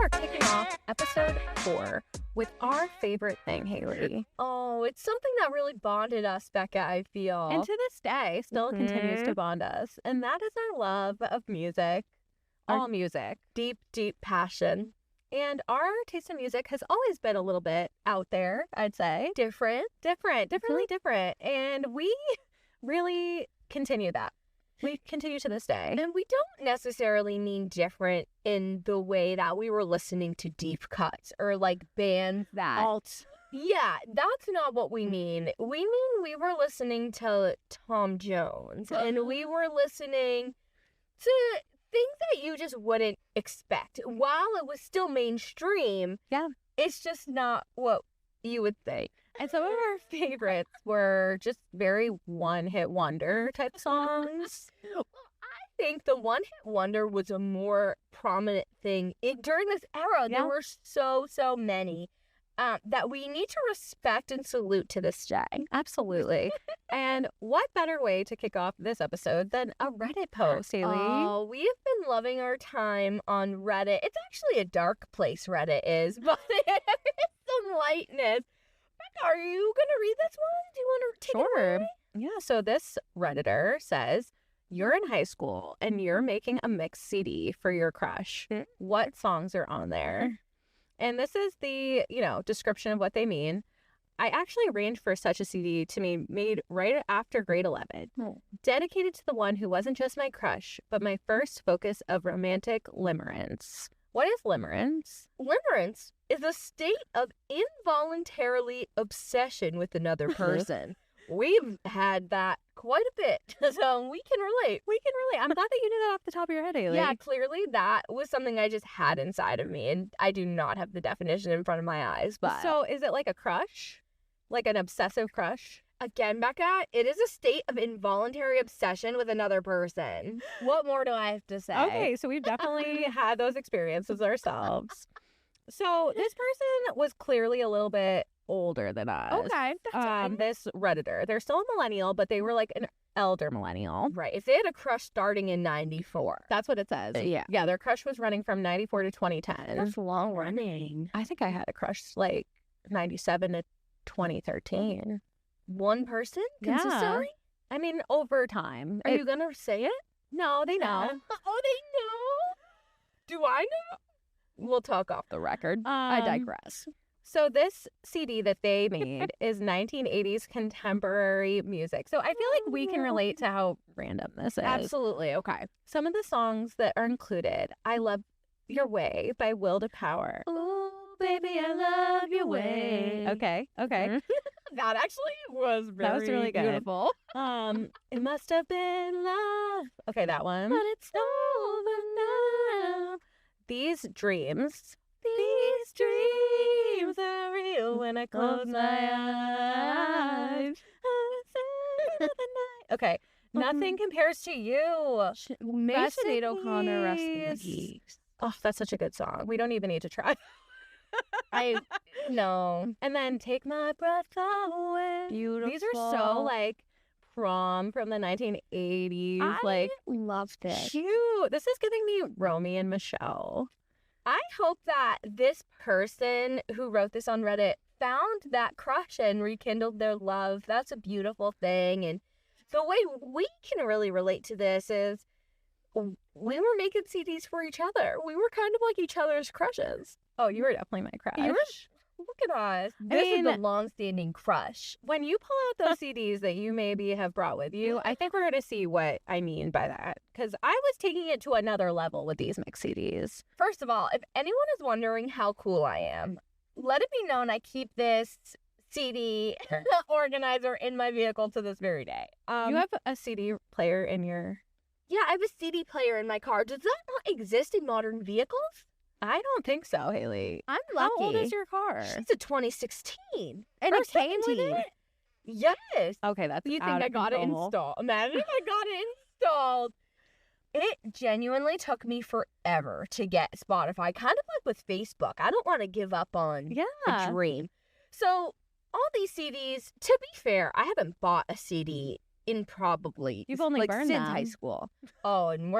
are kicking off episode 4 with our favorite thing, Haley. Oh, it's something that really bonded us, Becca, I feel. And to this day, still continues to bond us. And that is our love of music. All music. Deep, deep passion. And our taste in music has always been a little bit out there, I'd say. Different. Differently different. And we really continue that. We continue to this day. And we don't necessarily mean different in the way that we were listening to deep cuts or like bands that alt. Yeah, that's not what we mean. We mean we were listening to Tom Jones and we were listening to things that you just wouldn't expect. While it was still mainstream, yeah, it's just not what you would think. And some of our favorites were just very one-hit wonder type songs. Well, I think the one-hit wonder was a more prominent thing during this era. Yeah. There were so many that we need to respect and salute to this day. Absolutely. And what better way to kick off this episode than a Reddit post, Haley? Oh, we have been loving our time on Reddit. It's actually a dark place, Reddit is, but there's some lightness. Are you going to read this one? Do you want to take it away? Yeah, so this Redditor says, you're in high school and you're making a mix CD for your crush. What songs are on there? And this is the, description of what they mean. I actually arranged for such a CD to be made right after grade 11. Dedicated to the one who wasn't just my crush, but my first focus of romantic limerence. What is limerence? Limerence is a state of involuntarily obsession with another person. We've had that quite a bit, so we can relate. I'm glad that you knew that off the top of your head, Haley. Yeah, clearly that was something I just had inside of me, and I do not have the definition in front of my eyes. But So is it like a crush? Like an obsessive crush? Again, Becca, it is a state of involuntary obsession with another person. What more do I have to say? Okay, so we've definitely had those experiences ourselves. So this person was clearly a little bit older than us. Okay, that's fine. This Redditor. They're still a millennial, but they were like an elder millennial. Right. If they had a crush starting in 94. That's what it says. Yeah, their crush was running from 94 to 2010. That's long running. I think I had a crush like 97 to 2013. One person? Consistently? I mean, over time. Are you going to say it? No, they know. Oh, they know? Do I know? We'll talk off the record. I digress. So this CD that they made is 1980s contemporary music. So I feel like we can relate to how random this is. Absolutely. Okay. Some of the songs that are included, I Love Your Way by Will to Power. Ooh, baby, I love your way. Okay. That actually was really good. Beautiful. It must have been love. Okay, that one. But it's over now. These dreams are real when I close my eyes. Okay, Nothing Compares to You. Sinead O'Connor, rest in peace. Oh, that's such a good song. We don't even need to try. No. And then Take My Breath Away. Beautiful. These are so like prom from the 1980s. I loved it. Cute. This is giving me Romy and Michelle. I hope that this person who wrote this on Reddit found that crush and rekindled their love. That's a beautiful thing. And the way we can really relate to this is we were making CDs for each other. We were kind of like each other's crushes. Oh, you were definitely my crush. Look at us. This is a long-standing crush. When you pull out those CDs that you maybe have brought with you, I think we're going to see what I mean by that. Because I was taking it to another level with these mix CDs. First of all, if anyone is wondering how cool I am, let it be known I keep this CD organizer in my vehicle to this very day. You have a CD player in your... Yeah, I have a CD player in my car. Does that not exist in modern vehicles? I don't think so, Haley. I'm lucky. How old is your car? It's a 2016. And it came with it? Yes. Okay, that's You think I got it installed? Imagine if I got it installed. It genuinely took me forever to get Spotify, kind of like with Facebook. I don't want to give up on the dream. So all these CDs, to be fair, I haven't bought a CD in probably You've only burned since them. high school. Oh, and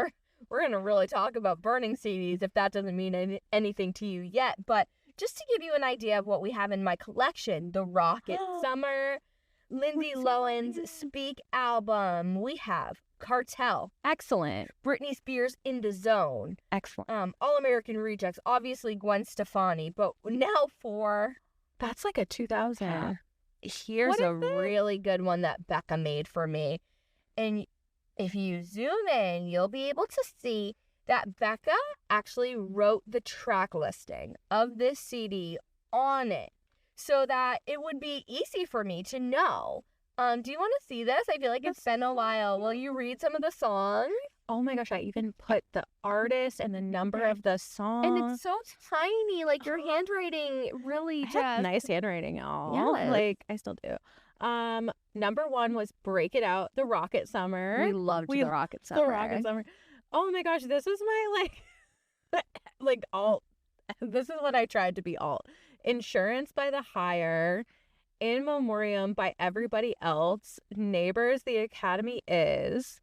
we're going to really talk about burning CDs if that doesn't mean anything to you yet. But just to give you an idea of what we have in my collection, the Rocket Summer, Lindsay Lohan's Speak album. We have Cartel. Excellent. Britney Spears In the Zone. Excellent. All American Rejects. Obviously Gwen Stefani. But now That's like a 2000. Yeah. Here's a really good one that Becca made for me. And if you zoom in, you'll be able to see that Becca actually wrote the track listing of this CD on it so that it would be easy for me to know. Do you want to see this? I feel like it's been a while. Will you read some of the songs? Oh my gosh, I even put the artist and the number of the song. And it's so tiny. Like, your handwriting really I have nice handwriting, y'all. Yes. Like, I still do. Number 1 was Break It Out, the Rocket Summer. We loved the Rocket Summer. The Rocket Summer. Oh my gosh, this is my, like alt. This is what I tried to be alt. Insurance by The Hire. In Memoriam by Everybody Else. Neighbors, The Academy Is.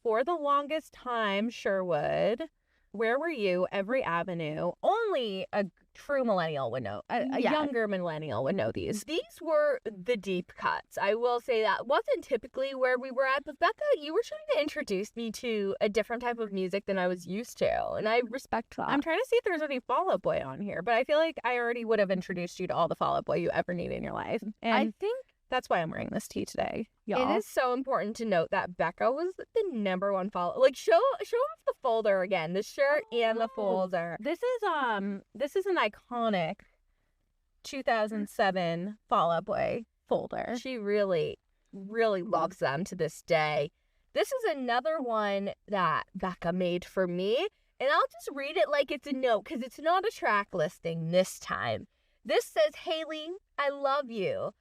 For the Longest Time, Sherwood. Where Were You? Every Avenue. Only a true millennial would know. A younger millennial would know these. These were the deep cuts. I will say that wasn't typically where we were at. But Becca, you were trying to introduce me to a different type of music than I was used to. And I respect that. I'm trying to see if there's any Fall Out Boy on here. But I feel like I already would have introduced you to all the Fall Out Boy you ever need in your life. And I think that's why I'm wearing this tee today, y'all. It is so important to note that Becca was the number one follower. Like, show off the folder again, the shirt and the folder. This is an iconic 2007 Fall Out Boy folder. She really, really loves them to this day. This is another one that Becca made for me, and I'll just read it like it's a note because it's not a track listing this time. This says, Haley, I love you.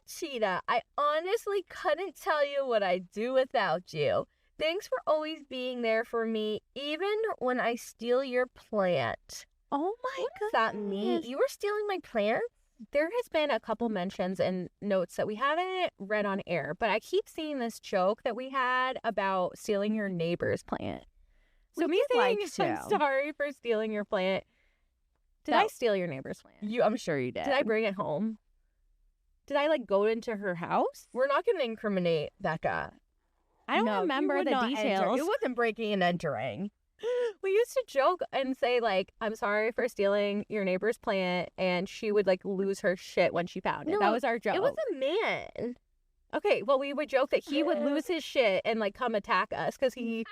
Cheetah, I honestly couldn't tell you what I'd do without you. Thanks for always being there for me, even when I steal your plant. Oh my What does that mean? You were stealing my plant? There has been a couple mentions and notes that we haven't read on air, but I keep seeing this joke that we had about stealing your neighbor's plant. So me saying, I'm sorry for stealing your plant. Did I steal your neighbor's plant? I'm sure you did. Did I bring it home? Did I go into her house? We're not going to incriminate Becca. I don't remember the details. It wasn't breaking and entering. We used to joke and say, I'm sorry for stealing your neighbor's plant, and she would, lose her shit when she found it. That was our joke. It was a man. Okay, well, we would joke that he would lose his shit and, come attack us because he...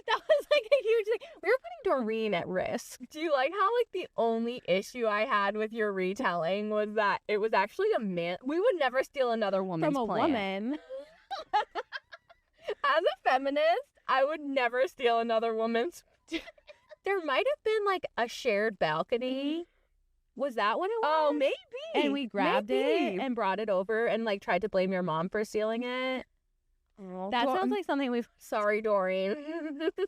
That was a huge thing. We were putting Doreen at risk. Do you like how the only issue I had with your retelling was that it was actually a man? We would never steal another woman's from a plant. Woman. As a feminist, I would never steal another woman's. There might have been a shared balcony. Was that what it was? Oh, maybe. And we grabbed it and brought it over and tried to blame your mom for stealing it. Oh, that sounds like something we've... Sorry, Doreen.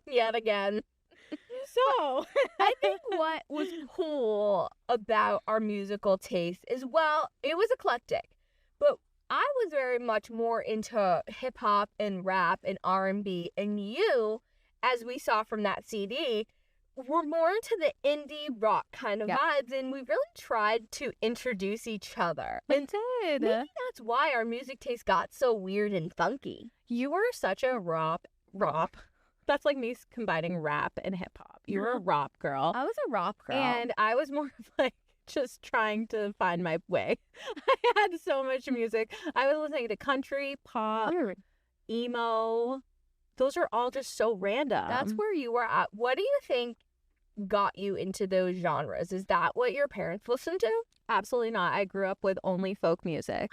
Yet again. So, I think what was cool about our musical taste is, well, it was eclectic. But I was very much more into hip-hop and rap and R&B. And you, as we saw from that CD, were more into the indie rock kind of vibes. And we really tried to introduce each other. We did. Maybe that's why our music taste got so weird and funky. You were such a rap. That's like me combining rap and hip hop. You were a rap girl. I was a rap girl. And I was more of just trying to find my way. I had so much music. I was listening to country, pop, emo. Those are all just so random. That's where you were at. What do you think got you into those genres? Is that what your parents listened to? Absolutely not. I grew up with only folk music.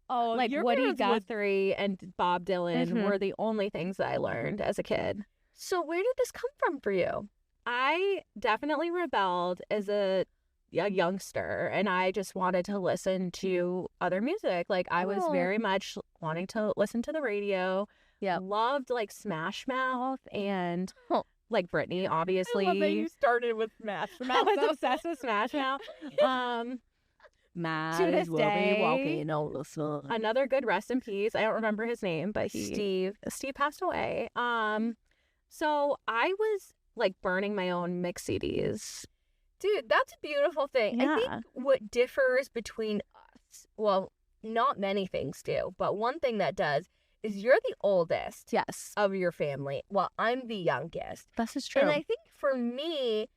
Oh, Woody Guthrie and Bob Dylan were the only things that I learned as a kid. So where did this come from for you? I definitely rebelled as a youngster, and I just wanted to listen to other music. I was very much wanting to listen to the radio. Yeah. Loved Smash Mouth and Britney, obviously. I love that you started with Smash Mouth. I was obsessed with Smash Mouth. To this day, walking on the sun. Another good rest in peace. I don't remember his name, but Steve passed away. So I was like burning my own mix CDs. Dude, that's a beautiful thing. I think what differs between us, well, not many things do, but one thing that does is you're the oldest Yes. of your family. Well, I'm the youngest. This is true. And I think for me,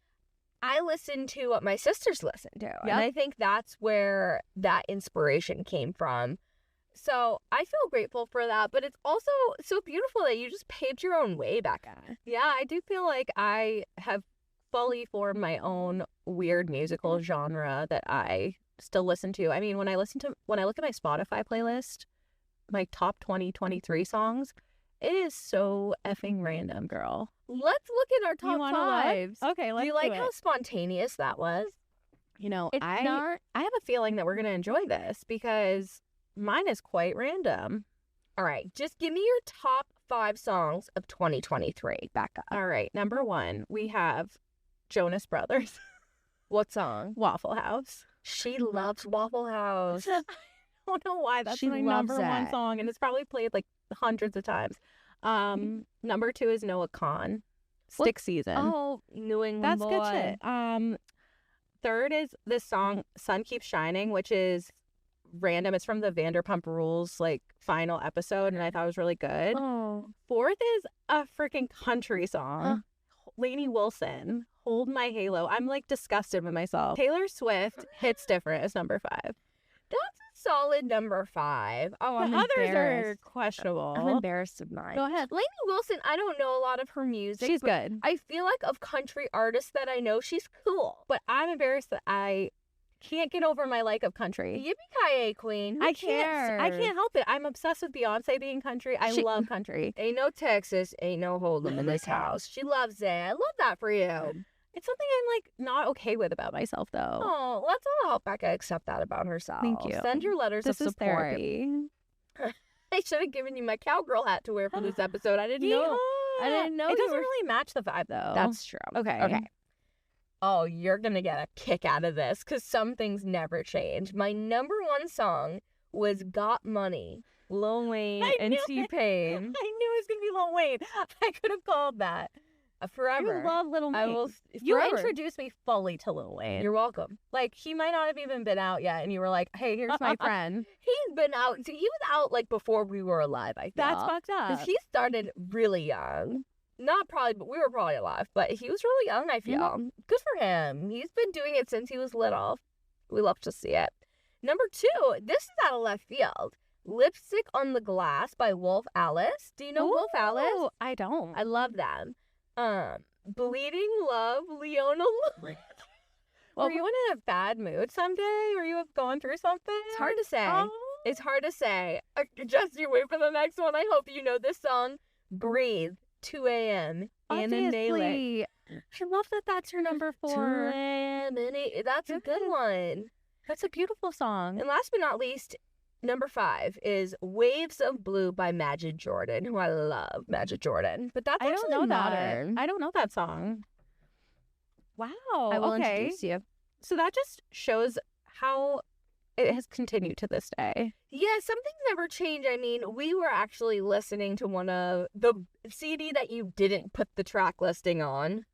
I listen to what my sisters listen to. And I think that's where that inspiration came from. So I feel grateful for that, but it's also so beautiful that you just paved your own way, Becca. Yeah, I do feel like I have fully formed my own weird musical genre that I still listen to. I mean, when I look at my Spotify playlist, my top 2023 songs, it is so effing random, girl. Let's look at our top fives. Okay, let's do you like how spontaneous that was? You know, I have a feeling that we're going to enjoy this because mine is quite random. All right, just give me your top 5 songs of 2023, Becca. All right, number 1, we have Jonas Brothers. What song? Waffle House. She loves Waffle House. I don't know why. That's my number 1 song, and it's probably played like hundreds of times. Number 2 is Noah Kahan. Stick Season. Oh, New England That's boy. good shit. Third is this song Sun Keeps Shining, which is random. It's from the Vanderpump Rules like final episode, and I thought it was really good. Oh. Fourth is a freaking country song. Lainey Wilson, Hold My Halo. I'm like disgusted with myself. Taylor Swift, Hits Different is number 5. That's a solid number 5. Oh, I'm the others embarrassed. are questionable. I'm embarrassed of mine. Go ahead. Lainey Wilson, I don't know a lot of her music. She's good. I feel like of country artists that I know, she's cool. But I'm embarrassed that I can't get over my like of country. Yippee-ki-yay, queen. Who I cares? can't help it. I'm obsessed with Beyonce being country. I love country. Ain't no Texas, ain't no hold'em in this house. She loves it. I love that for you. It's something I'm like not okay with about myself though. Oh, let's all help Becca accept that about herself. Thank you. Send your letters This of is support. therapy. I should have given you my cowgirl hat to wear for this episode. I didn't know. I didn't know It you doesn't were... really match the vibe though. That's true. Okay. Oh, you're going to get a kick out of this because some things never change. My number 1 song was Got Money, Lil Wayne and T-Pain. I knew it was going to be Lil Wayne. I could have called that. Forever. You love Lil Wayne. I will. You Forever. introduced me fully to Lil Wayne. You're welcome. Like, he might not have even been out yet, and you were like, hey, here's my friend. He's been out. He was out like before we were alive, I feel. That's fucked up. Because he started really young. Not probably, but we were probably alive. But he was really young, I feel. Good for him. He's been doing it since he was little. We love to see it. Number 2, this is out of left field. Lipstick on the Glass by Wolf Alice. Do you know Wolf Alice? I don't. I love them. Bleeding Love, Leona Lewis. Were you in a bad mood someday? Were you going through something? It's hard to say. Oh. It's hard to say. Just you wait for the next one. I hope you know this song. Breathe. 2 a.m. Anna Nalick. I love that that's your number 4. 2 a.m. That's a good one. That's a beautiful song. And last but not least, number 5 is Waves of Blue by Majid Jordan, who I love Majid Jordan. But that's I don't know modern. that. I don't know that song. Wow. I will okay. introduce you. So that just shows how it has continued to this day. Yeah, something's never changed. I mean, we were actually listening to one of the CD that you didn't put the track listing on.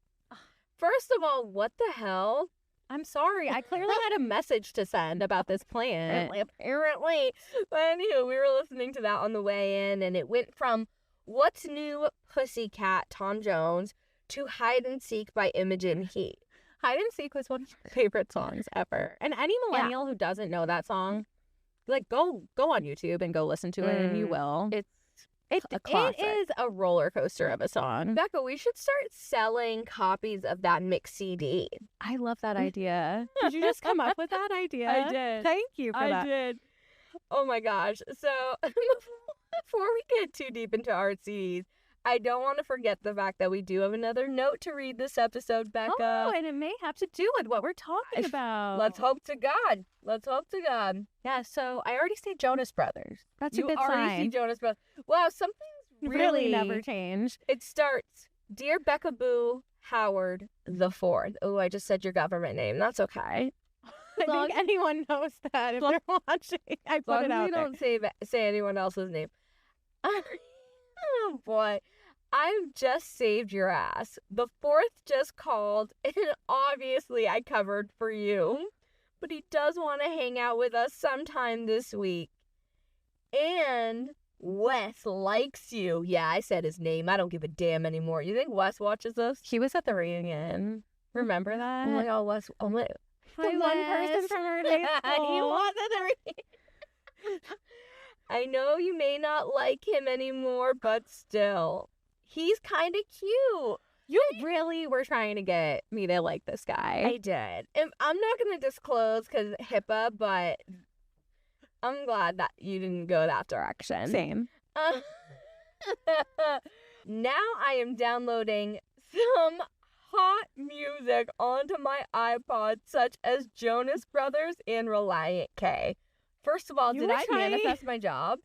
First of all, what the hell? I'm sorry. I clearly had a message to send about this plant. Apparently. But anywho, we were listening to that on the way in, and it went from What's New Pussycat, Tom Jones, to Hide and Seek by Imogen Heap. Hide and Seek was one of my favorite songs ever. And any millennial who doesn't know that song, like go on YouTube and go listen to it, and you will. It's a classic. It is a roller coaster of a song. Becca, we should start selling copies of that mixed CD. I love that idea. Did you just come up with that idea? I did. Thank you for that. I did. Oh my gosh. So before we get too deep into our CDs, I don't want to forget the fact that we do have another note to read this episode, Becca. Oh, and it may have to do with what we're talking about. Let's hope to God. Let's hope to God. Yeah, so I already say Jonas Brothers. That's a good sign. You already see Jonas Brothers. Wow, something's really never changed. It starts, Dear Becca Boo Howard the Fourth. Oh, I just said your government name. That's okay. I think anyone knows that if they're watching. I put it out there. Don't say anyone else's name. Oh boy. I've just saved your ass. The fourth just called, and obviously I covered for you. But he does want to hang out with us sometime this week. And Wes likes you. Yeah, I said his name. I don't give a damn anymore. You think Wes watches us? He was at the reunion. Remember that? Oh my god, Wes. Oh my. The one person from our high school. He was at the reunion. I know you may not like him anymore, but still. He's kind of cute. You really were trying to get me to like this guy. I did. And I'm not going to disclose because HIPAA, but I'm glad that you didn't go that direction. Same. Now I am downloading some hot music onto my iPod, such as Jonas Brothers and Relient K. First of all, did I manifest my job?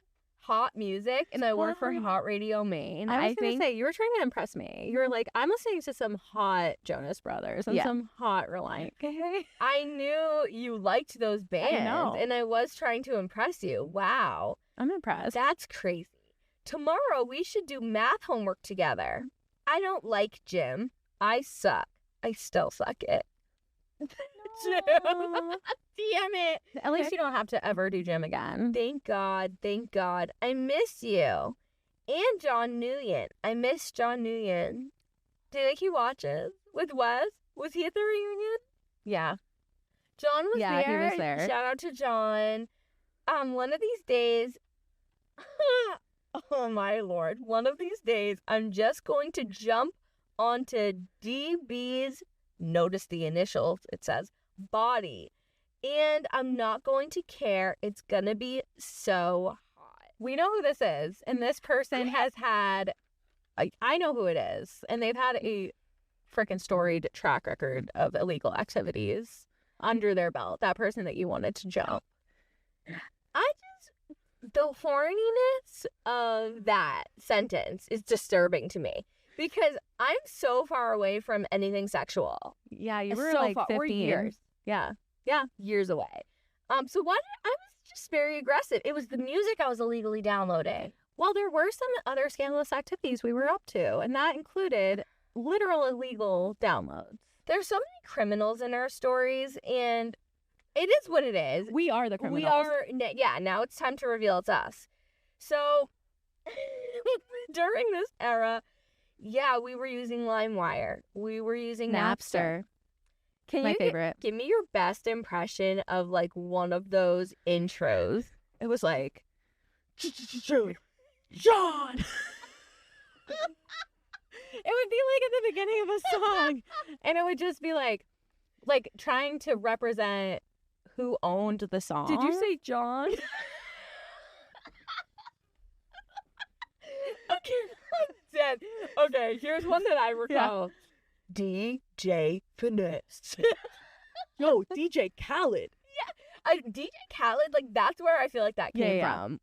Hot music, and I work for Hot Radio Maine. I was going to say, you were trying to impress me. You were like, I'm listening to some hot Jonas Brothers and some hot Relient K. I knew you liked those bands, and I was trying to impress you. Wow. I'm impressed. That's crazy. Tomorrow, we should do math homework together. I don't like gym. I suck. I still suck it. Damn it. At least you don't have to ever do gym again. Thank God. Thank God. I miss you. And John Nguyen. I miss John Nguyen. Do you think he watches with Wes? Was he at the reunion? Yeah. John was there. Yeah, he was there. Shout out to John. One of these days, oh my Lord, one of these days, I'm just going to jump onto DB's, notice the initials, it says, body. And I'm not going to care. It's going to be so hot. We know who this is. And this person has had, I know who it is. And they've had a freaking storied track record of illegal activities under their belt. That person that you wanted to jump. The horniness of that sentence is disturbing to me. Because I'm so far away from anything sexual. Yeah, you were so like far. 15. We're years. Yeah. Years away. I was just very aggressive. It was the music I was illegally downloading. Well, there were some other scandalous activities we were up to, and that included literal illegal downloads. There's so many criminals in our stories, and it is what it is. We are the criminals. We are, now it's time to reveal it's us. So, during this era, we were using LimeWire. We were using Napster. My favorite. Give me your best impression of, like, one of those intros. It was like, John! It would be like at the beginning of a song. And it would just be like trying to represent who owned the song. Did you say John? Okay, here's one that I recall. DJ Finesse. Yo, DJ Khaled. DJ Khaled, like, that's where I feel like that came from.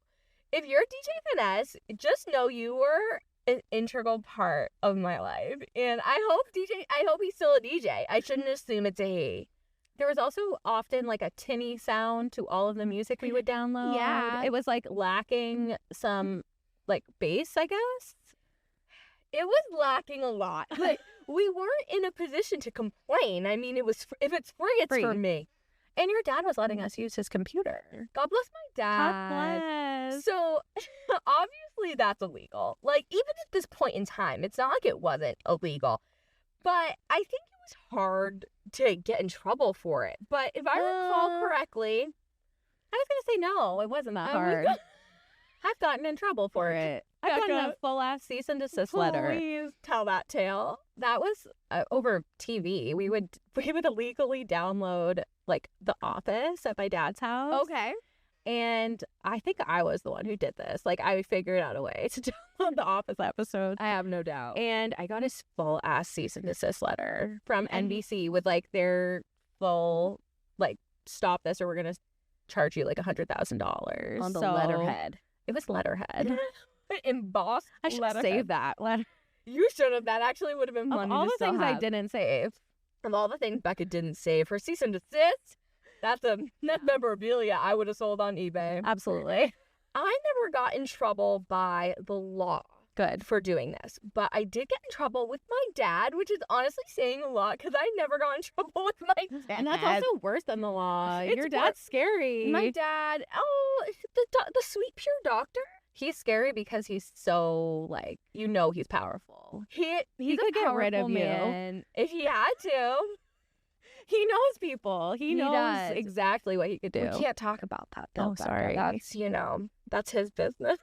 If you're DJ Finesse, just know you were an integral part of my life. And I hope he's still a DJ. I shouldn't assume it's a he. There was also often like a tinny sound to all of the music we would download. Yeah. It was like lacking some like bass, I guess. It was lacking a lot. Like, we weren't in a position to complain. I mean, if it's free, it's for me. And your dad was letting us use his computer. God bless my dad. God bless. So, obviously, that's illegal. Like, even at this point in time, it's not like it wasn't illegal. But I think it was hard to get in trouble for it. But if I recall correctly, I was going to say no, it wasn't that hard. I've gotten in trouble for it. I've gotten a full-ass cease and desist letter. Please tell that tale. That was over TV. We would illegally download, like, The Office at my dad's house. Okay. And I think I was the one who did this. Like, I figured out a way to download The Office episodes. I have no doubt. And I got his full-ass cease and desist letter from NBC with, like, their full, like, stop this or we're going to charge you, like, $100,000. On the letterhead. It was letterhead. Embossed. I should save that letter. You should have. That actually would have been fun. Of all the things I didn't save. Of all the things Becca didn't save, her cease and desist, that's memorabilia I would have sold on eBay. Absolutely. I never got in trouble by the law. Good. for doing this. But I did get in trouble with my dad, which is honestly saying a lot because I never got in trouble with my dad. And that's also worse than the law. It's Your dad's scary. My dad, the sweet, pure doctor. He's scary because he's so, like, he's powerful. He's could a get rid of powerful you. man if he had to. He knows people. He knows does. exactly what he could do. We can't talk about that, though. Oh, sorry. That's, that's his business.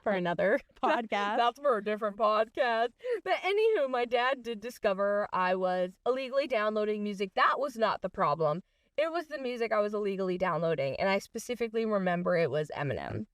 For another podcast. That's for a different podcast. But anywho, my dad did discover I was illegally downloading music. That was not the problem. It was the music I was illegally downloading. And I specifically remember it was Eminem.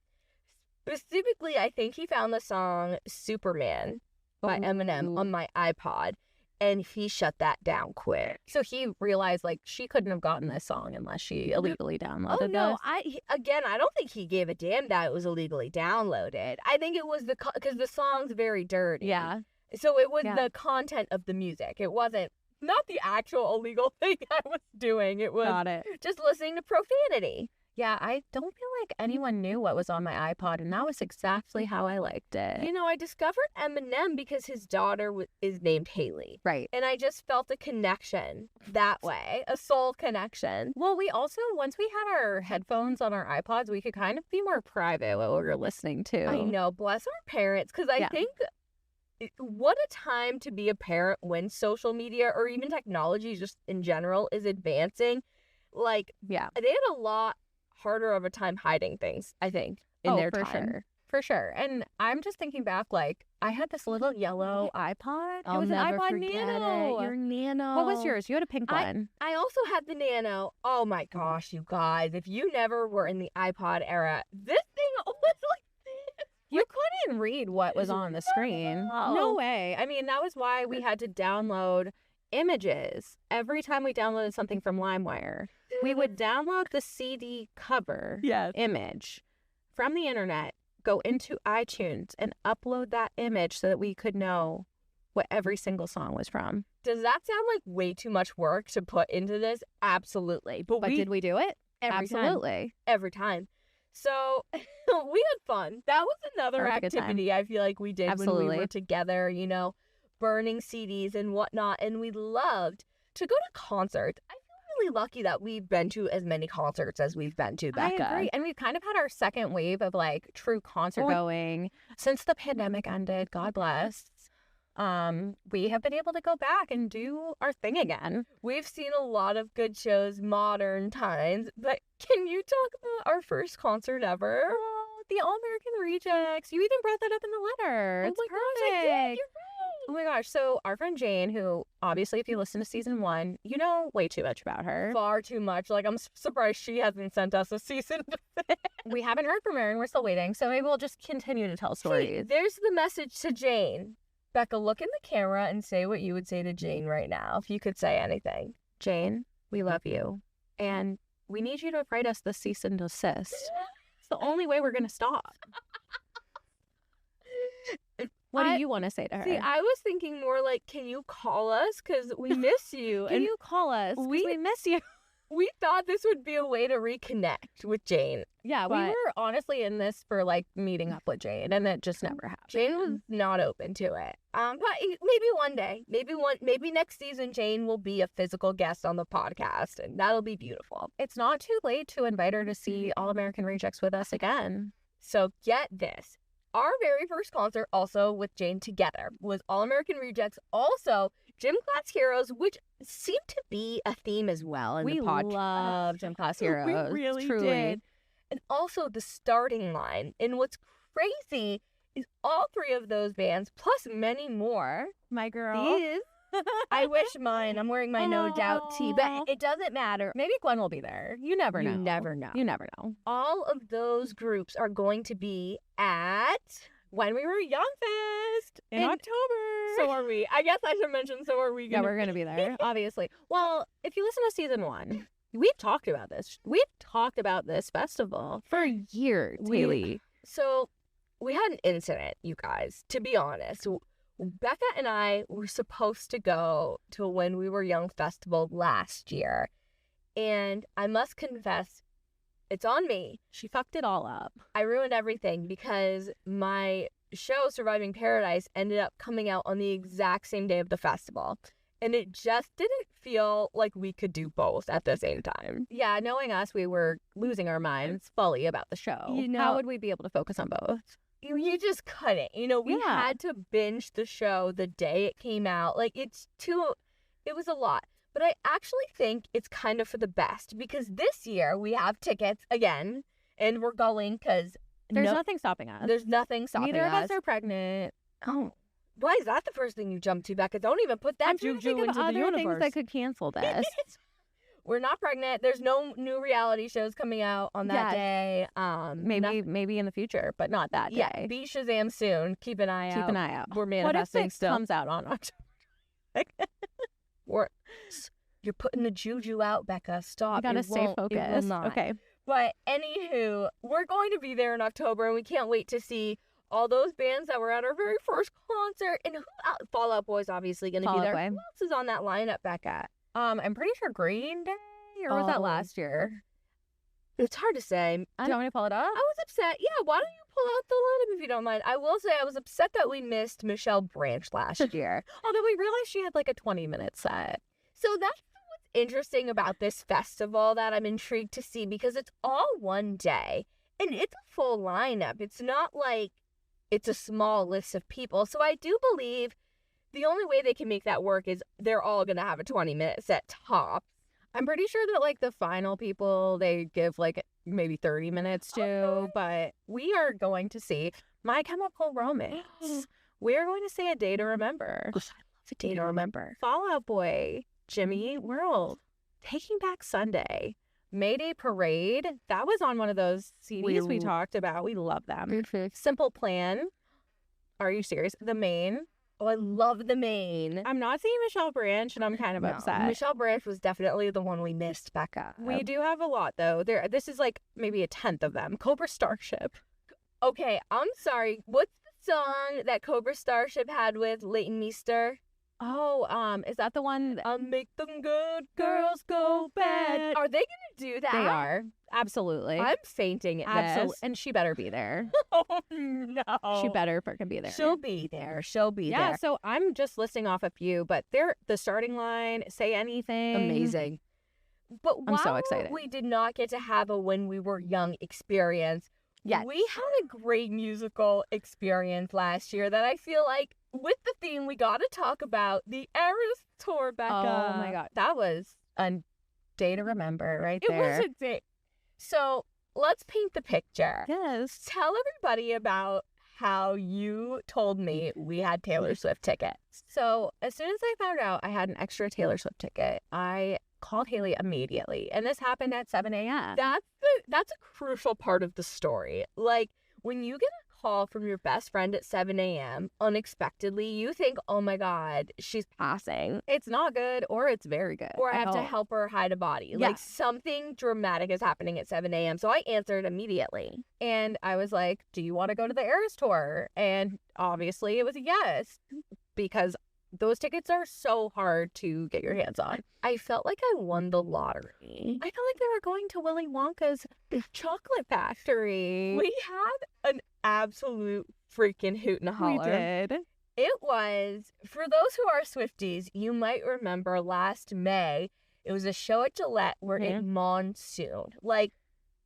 Specifically, I think he found the song Superman by Eminem on my iPod. And he shut that down quick. So he realized, like, she couldn't have gotten this song unless she illegally downloaded this. No, I don't think he gave a damn that it was illegally downloaded. I think it was because the song's very dirty. Yeah. So it was the content of the music. It wasn't, not the actual illegal thing I was doing. It was Got it. just listening to profanity. Yeah, I don't feel like anyone knew what was on my iPod, and that was exactly how I liked it. I discovered Eminem because his daughter is named Haley. Right. And I just felt a connection that way, a soul connection. Well, we also, once we had our headphones on our iPods, we could kind of be more private what we were listening to. I know, bless our parents, because I think what a time to be a parent when social media or even technology just in general is advancing. Like, they had a lot harder of a time hiding things, I think, in their time. For sure. And I'm just thinking back, like, I had this little yellow iPod. I'll it was never an iPod forget Nano. Your Nano. What was yours? You had a pink one. I also had the Nano. Oh my gosh, you guys. If you never were in the iPod era, this thing was like this. You couldn't read what was on the screen. No way. I mean, that was why we had to download images. Every time we downloaded something from LimeWire, we would download the CD cover image from the internet, go into iTunes, and upload that image so that we could know what every single song was from. Does that sound like way too much work to put into this? Absolutely. But did we do it? Absolutely. Every time. So we had fun. That was another activity I feel like we did when we were together, burning CDs and whatnot. And we loved to go to concerts. I feel really lucky that we've been to as many concerts as we've been to, Becca. I agree. And we've kind of had our second wave of like true concert going since the pandemic ended. God bless. We have been able to go back and do our thing again. We've seen a lot of good shows, modern times, but can you talk about our first concert ever? Oh, the All American Rejects. You even brought that up in the letter. It's perfect. Yeah, you're right. Oh my gosh. So our friend Jane, who obviously if you listen to season 1, you know way too much about her. Far too much. Like, I'm surprised she hasn't sent us a season. We haven't heard from her and we're still waiting. So maybe we'll just continue to tell stories. Hey, there's the message to Jane. Becca, look in the camera and say what you would say to Jane right now, if you could say anything. Jane, we love you. And we need you to write us the cease and desist. It's the only way we're going to stop. What do you want to say to her? See, I was thinking more like, can you call us? Because we miss you. Can you call us? We miss you. We thought this would be a way to reconnect with Jane. Yeah, we were honestly in this for like meeting up with Jane, and it just never happened. Jane was not open to it. But maybe one day, maybe next season, Jane will be a physical guest on the podcast, and that'll be beautiful. It's not too late to invite her to see All American Rejects with us again. So get this. Our very first concert, also with Jane together, was All American Rejects, also Gym Class Heroes, which seemed to be a theme as well in the podcast. We love Gym Class Heroes. We really truly did. And also the starting line. And what's crazy is all 3 of those bands, plus many more. My girl. I wish mine. I'm wearing my No Doubt tee, but it doesn't matter. Maybe Gwen will be there. You never know. You never know. You never know. All of those groups are going to be at When We Were Young Fest in October. So are we. I guess I should mention, so are we. Yeah, we're going to be there, obviously. Well, if you listen to season 1, we've talked about this. We've talked about this festival for years, really. So we had an incident, you guys, to be honest. Becca and I were supposed to go to When We Were Young festival last year. And I must confess, it's on me. She fucked it all up. I ruined everything because my show, Surviving Paradise, ended up coming out on the exact same day of the festival. And it just didn't feel like we could do both at the same time. Yeah, knowing us, we were losing our minds fully about the show. You know- How would we be able to focus on both? You just couldn't. We Yeah. had to binge the show the day it came out. Like, it was a lot. But I actually think it's kind of for the best because this year we have tickets again and we're going because There's nothing stopping us. there's nothing stopping Neither us. of us are pregnant. Oh. Why is that the first thing you jump to, Becca? Don't even put that I'm trying to juju think of into the other universe. things that could cancel this. We're not pregnant. There's no new reality shows coming out on that day. Maybe in the future, but not that day. Yeah, beat Shazam soon. Keep an eye out. Keep an eye out. We're What if manifesting it still. comes out on October? You're putting the juju out, Becca. Stop. You gotta It stay won't- it will focused. not. Okay. But anywho, we're going to be there in October, and we can't wait to see all those bands that were at our very first concert. And Fall Out Boy's obviously going to be Fall Out there. Boy. Who else is on that lineup, Becca? I'm pretty sure Green Day, or was that Oh. last year? It's hard to say. Do you want me to pull it up? I was upset. Yeah, why don't you pull out the lineup if you don't mind? I will say I was upset that we missed Michelle Branch last year. Year. Although we realized she had like a 20-minute set. So that's what's interesting about this festival that I'm intrigued to see because it's all one day and it's a full lineup. It's not like it's a small list of people. So I do believe the only way they can make that work is they're all going to have a 20-minute set top. I'm pretty sure that like the final people they give like maybe 30 minutes to, Okay. but we are going to see My Chemical Romance. We're going to see A Day to Remember. A Day to Remember. Fall Out Boy, Jimmy World, Taking Back Sunday, Mayday Parade. That was on one of those CDs we talked about. We love them. Simple Plan. Are you serious? The Main. Oh, I love the Main. I'm not seeing Michelle Branch, and I'm kind of upset. Michelle Branch was definitely the one we missed, Becca. We do have a lot though. This is like maybe a 10th of them. Cobra Starship. Okay, I'm sorry. What's the song that Cobra Starship had with Leighton Meester? Oh, is that the one? Make them good Girls go bad. Are they gonna do that? They are absolutely. I'm fainting at Absolutely, this. and she better be there. Oh no. She better freaking be there. She'll be there. She'll be Yeah. there. So I'm just listing off a few, but they're the starting line. Say Anything. Amazing. But I'm so while excited. we did not get to have a When We Were Young experience, Yes. we had a great musical experience last year that I feel like with the theme we got to talk about the Eras tour, Becca. Oh my god, that was a day to remember, right It there. was a day. So let's paint the picture. Yes. Tell everybody about how you told me we had Taylor Swift tickets. So as soon as I found out I had an extra Taylor Swift ticket, I called Haley immediately, and this happened at 7 a.m. That's a crucial part of the story. Like when you get a call from your best friend at 7 a.m. unexpectedly, you think, oh my God, she's passing. It's not good, or it's very good. Or I have to help her hide a body. Yeah. Like something dramatic is happening at 7 a.m. So I answered immediately. And I was like, do you want to go to the Eras tour? And obviously it was a yes, because those tickets are so hard to get your hands on. I felt like I won the lottery. I felt like they were going to Willy Wonka's chocolate factory. We had an absolute freaking hoot and a holler. We did. It was, for those who are Swifties, you might remember last May, it was a show at Gillette where it monsooned. Like,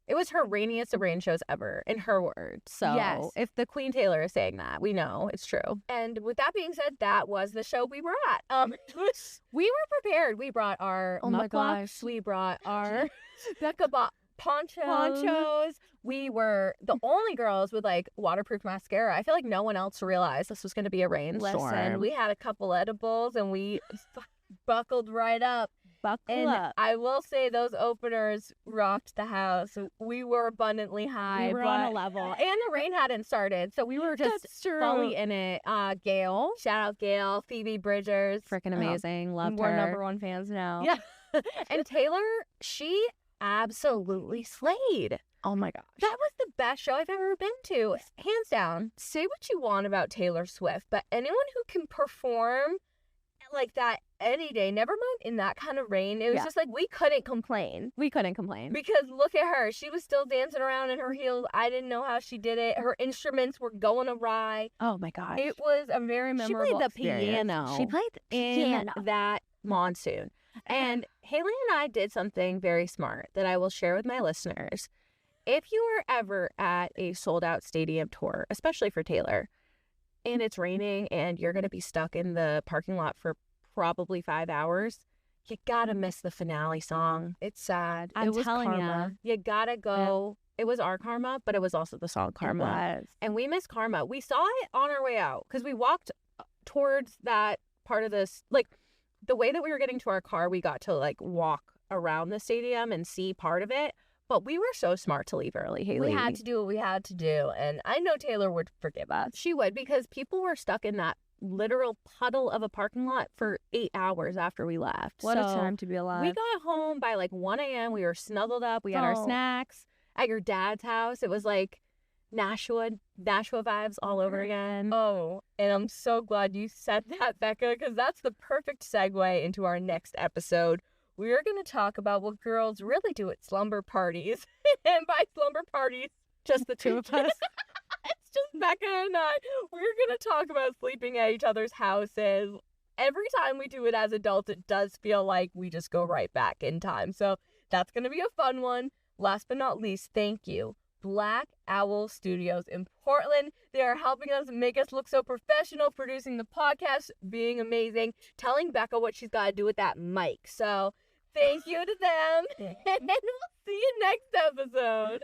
it was her rainiest of rain shows ever, in her words. So Yes. if the Queen Taylor is saying that, we know it's true. and with that being said, that was the show we were at. We were prepared. We brought our Oh my mucklucks. gosh. We brought our Becca bought ponchos. ponchos. We were the only girls with like waterproof mascara. I feel like no one else realized this was going to be a rainstorm. Listen, we had a couple edibles and we buckled right up. buckle And up. I will say those openers rocked the house. We were abundantly high. We were but on a level, and the rain hadn't started, so we were just That's true. fully in it. Gail, Shout out Gail, Phoebe Bridgers. freaking amazing, loved We're her. #1 fans now. Yeah. And Taylor, she absolutely slayed. Oh my gosh. That was the best show I've ever been to, hands down. Say what you want about Taylor Swift, but anyone who can perform like that any day. Never mind in that kind of rain. It was just like we couldn't complain. We couldn't complain. Because look at her. She was still dancing around in her heels. I didn't know how she did it. Her instruments were going awry. Oh my gosh. It was a very memorable She played the experience. piano. She played the piano. In that monsoon. And Haley and I did something very smart that I will share with my listeners. If you are ever at a sold out stadium tour, especially for Taylor, and it's raining and you're going to be stuck in the parking lot for probably 5 hours, you gotta miss the finale song. It's sad. I'm telling Karma. you gotta go. Yeah. It was our Karma, but it was also the song Karma. And we missed Karma. We saw it on our way out because we walked towards that part of this, like the way that we were getting to our car, we got to like walk around the stadium and see part of it. But we were so smart to leave early, Haley. We had to do what we had to do. And I know Taylor would forgive us. She would, because people were stuck in that literal puddle of a parking lot for 8 hours after we left. What a time to be alive. We got home by like 1 a.m. We were snuggled up. We had our snacks at your dad's house. It was like Nashua vibes all over again. Oh, and I'm so glad you said that, Becca, because that's the perfect segue into our next episode. We are going to talk about what girls really do at slumber parties. And by slumber parties, just the two of us. It's just Becca and I. We're going to talk about sleeping at each other's houses. Every time we do it as adults, it does feel like we just go right back in time. So that's going to be a fun one. Last but not least, thank you, Black Owl Studios in Portland. They are helping us make us look so professional, producing the podcast, being amazing, telling Becca what she's got to do with that mic. So thank you to them, and we'll see you next episode.